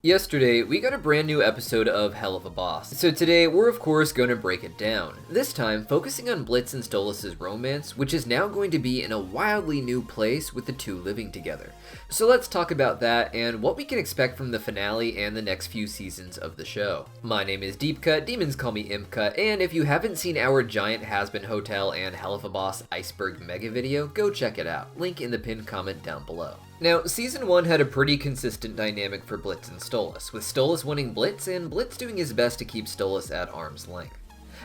Yesterday, we got a brand new episode of Helluva Boss, so today we're of course going to break it down, this time focusing on Blitz and Stolas' romance, which is now going to be in a wildly new place with the two living together. So let's talk about that and what we can expect from the finale and the next few seasons of the show. My name is Deepcut, demons call me ImpCut, and if you haven't seen our Giant Has-Been Hotel and Helluva Boss Iceberg Mega video, go check it out, link in the pinned comment down below. Now, Season 1 had a pretty consistent dynamic for Blitz and Stolas, with Stolas winning Blitz and Blitz doing his best to keep Stolas at arm's length.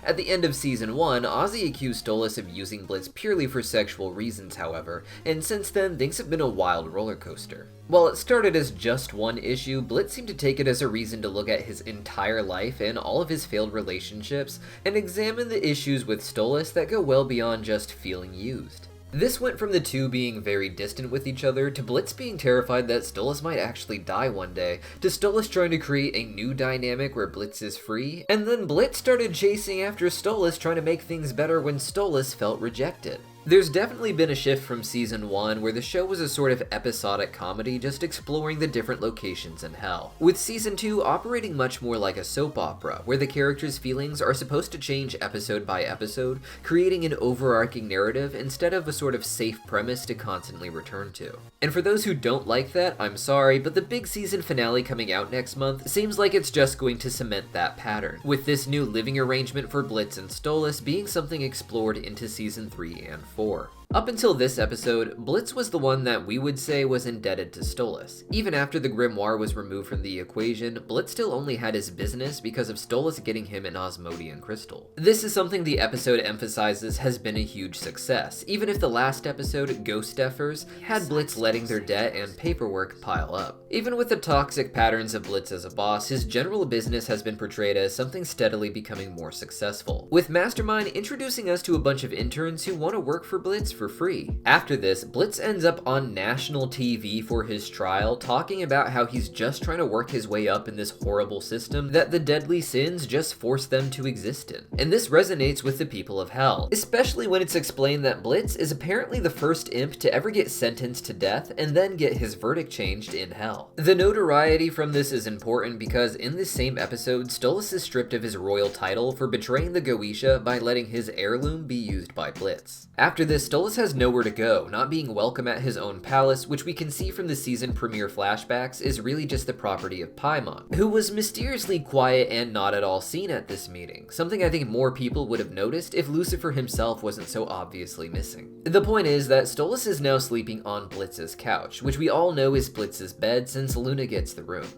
At the end of Season 1, Ozzy accused Stolas of using Blitz purely for sexual reasons, however, and since then, things have been a wild roller coaster. While it started as just one issue, Blitz seemed to take it as a reason to look at his entire life and all of his failed relationships, and examine the issues with Stolas that go well beyond just feeling used. This went from the two being very distant with each other, to Blitz being terrified that Stolas might actually die one day, to Stolas trying to create a new dynamic where Blitz is free, and then Blitz started chasing after Stolas trying to make things better when Stolas felt rejected. There's definitely been a shift from Season 1 where the show was a sort of episodic comedy just exploring the different locations in Hell, with Season 2 operating much more like a soap opera, where the characters' feelings are supposed to change episode by episode, creating an overarching narrative instead of a sort of safe premise to constantly return to. And for those who don't like that, I'm sorry, but the big season finale coming out next month seems like it's just going to cement that pattern, with this new living arrangement for Blitz and Stolas being something explored into Season 3 and 4. Up until this episode, Blitz was the one that we would say was indebted to Stolas. Even after the grimoire was removed from the equation, Blitz still only had his business because of Stolas getting him an Osmodian crystal. This is something the episode emphasizes has been a huge success, even if the last episode, Ghost Effers, had Blitz letting their debt and paperwork pile up. Even with the toxic patterns of Blitz as a boss, his general business has been portrayed as something steadily becoming more successful, with Mastermind introducing us to a bunch of interns who want to work for Blitz for free. After this, Blitz ends up on national TV for his trial, talking about how he's just trying to work his way up in this horrible system that the deadly sins just force them to exist in. And this resonates with the people of Hell, especially when it's explained that Blitz is apparently the first imp to ever get sentenced to death and then get his verdict changed in Hell. The notoriety from this is important because in this same episode, Stolas is stripped of his royal title for betraying the Goetia by letting his heirloom be used by Blitz. After this, Stolas has nowhere to go, not being welcome at his own palace, which we can see from the season premiere flashbacks is really just the property of Paimon, who was mysteriously quiet and not at all seen at this meeting, something I think more people would have noticed if Lucifer himself wasn't so obviously missing. The point is that Stolas is now sleeping on Blitz's couch, which we all know is Blitz's bed since Luna gets the room.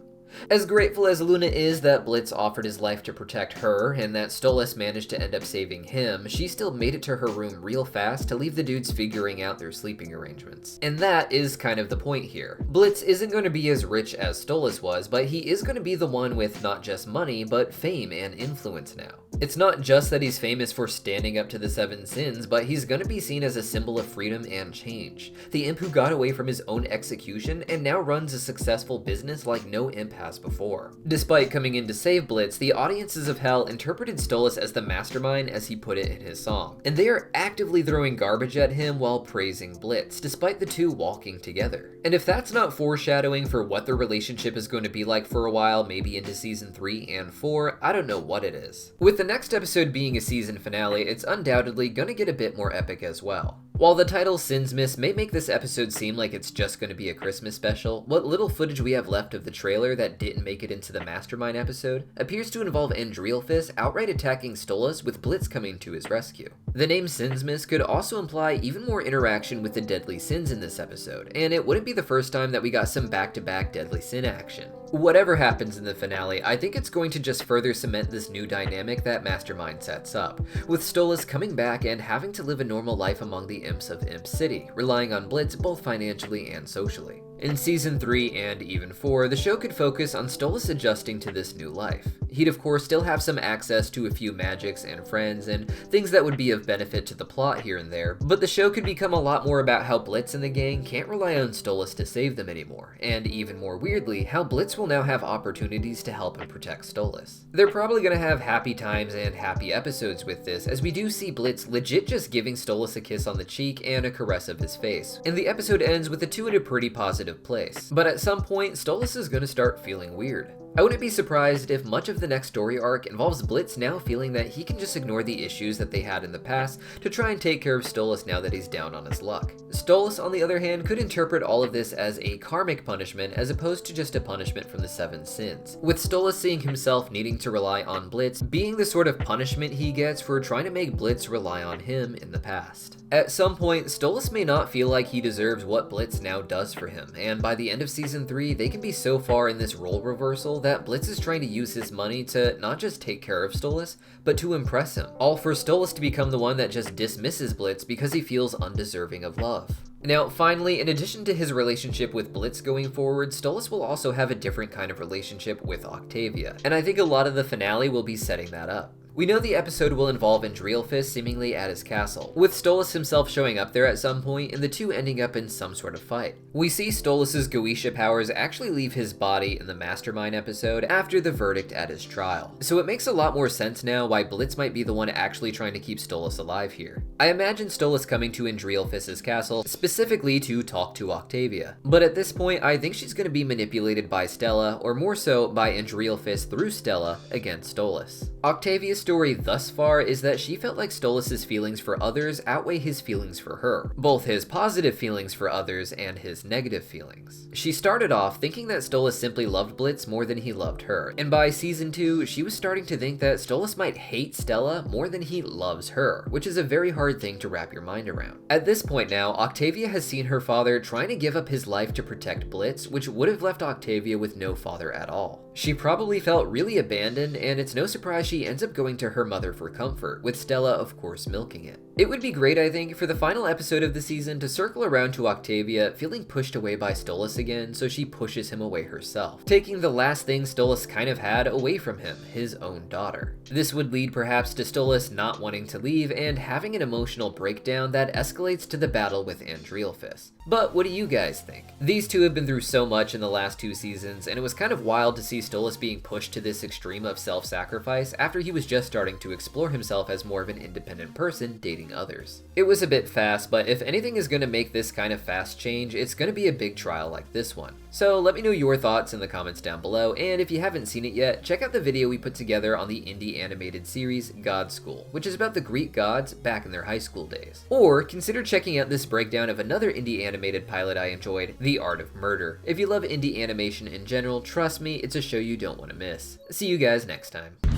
As grateful as Luna is that Blitz offered his life to protect her, and that Stolas managed to end up saving him, she still made it to her room real fast to leave the dudes figuring out their sleeping arrangements. And that is kind of the point here. Blitz isn't going to be as rich as Stolas was, but he is going to be the one with not just money, but fame and influence now. It's not just that he's famous for standing up to the 7 sins, but he's going to be seen as a symbol of freedom and change. The imp who got away from his own execution and now runs a successful business like no imp has before. Despite coming in to save Blitz, the audiences of Hell interpreted Stolas as the mastermind, as he put it in his song, and they are actively throwing garbage at him while praising Blitz, despite the two walking together. And if that's not foreshadowing for what their relationship is going to be like for a while, maybe into Season 3 and 4, I don't know what it is. With the next episode being a season finale, it's undoubtedly gonna get a bit more epic as well. While the title Sinsmas may make this episode seem like it's just going to be a Christmas special, what little footage we have left of the trailer that didn't make it into the Mastermind episode appears to involve Andrealphus outright attacking Stolas with Blitz coming to his rescue. The name Sinsmas could also imply even more interaction with the deadly sins in this episode, and it wouldn't be the first time that we got some back-to-back deadly sin action. Whatever happens in the finale, I think it's going to just further cement this new dynamic that Mastermind sets up, with Stolas coming back and having to live a normal life among the imps of Imp City, relying on Blitz both financially and socially. In Season 3 and even 4, the show could focus on Stolas adjusting to this new life. He'd of course still have some access to a few magics and friends and things that would be of benefit to the plot here and there, but the show could become a lot more about how Blitz and the gang can't rely on Stolas to save them anymore, and even more weirdly, how Blitz will now have opportunities to help and protect Stolas. They're probably gonna have happy times and happy episodes with this, as we do see Blitz legit just giving Stolas a kiss on the cheek and a caress of his face, and the episode ends with the two in a pretty positive positive place. But at some point, Stolas is gonna start feeling weird. I wouldn't be surprised if much of the next story arc involves Blitz now feeling that he can just ignore the issues that they had in the past to try and take care of Stolas now that he's down on his luck. Stolas, on the other hand, could interpret all of this as a karmic punishment as opposed to just a punishment from the 7 sins, with Stolas seeing himself needing to rely on Blitz being the sort of punishment he gets for trying to make Blitz rely on him in the past. At some point, Stolas may not feel like he deserves what Blitz now does for him, and by the end of Season 3, they can be so far in this role reversal that Blitz is trying to use his money to not just take care of Stolas, but to impress him, all for Stolas to become the one that just dismisses Blitz because he feels undeserving of love. Now, finally, in addition to his relationship with Blitz going forward, Stolas will also have a different kind of relationship with Octavia, and I think a lot of the finale will be setting that up. We know the episode will involve Andrealfist seemingly at his castle, with Stolas himself showing up there at some point and the two ending up in some sort of fight. We see Stolas' Goetia powers actually leave his body in the Mastermind episode after the verdict at his trial, so it makes a lot more sense now why Blitz might be the one actually trying to keep Stolas alive here. I imagine Stolas coming to Andrealfist's castle specifically to talk to Octavia, but at this point I think she's going to be manipulated by Stella, or more so by Andrealfist through Stella against Stolas. Octavia's story thus far is that she felt like Stolas' feelings for others outweigh his feelings for her, both his positive feelings for others and his negative feelings. She started off thinking that Stolas simply loved Blitz more than he loved her, and by season 2, she was starting to think that Stolas might hate Stella more than he loves her, which is a very hard thing to wrap your mind around. At this point now, Octavia has seen her father trying to give up his life to protect Blitz, which would have left Octavia with no father at all. She probably felt really abandoned, and it's no surprise she ends up going to her mother for comfort, with Stella of course milking it. It would be great, I think, for the final episode of the season to circle around to Octavia feeling pushed away by Stolas again, so she pushes him away herself, taking the last thing Stolas kind of had away from him, his own daughter. This would lead perhaps to Stolas not wanting to leave and having an emotional breakdown that escalates to the battle with Andrealfist. But what do you guys think? These two have been through so much in the last 2 seasons, and it was kind of wild to see Stolas being pushed to this extreme of self-sacrifice after he was just starting to explore himself as more of an independent person dating others. It was a bit fast, but if anything is going to make this kind of fast change, it's going to be a big trial like this one. So let me know your thoughts in the comments down below, and if you haven't seen it yet, check out the video we put together on the indie animated series God School, which is about the Greek gods back in their high school days. Or consider checking out this breakdown of another indie animated pilot I enjoyed, The Art of Murder. If you love indie animation in general, trust me, it's a show you don't want to miss. See you guys next time.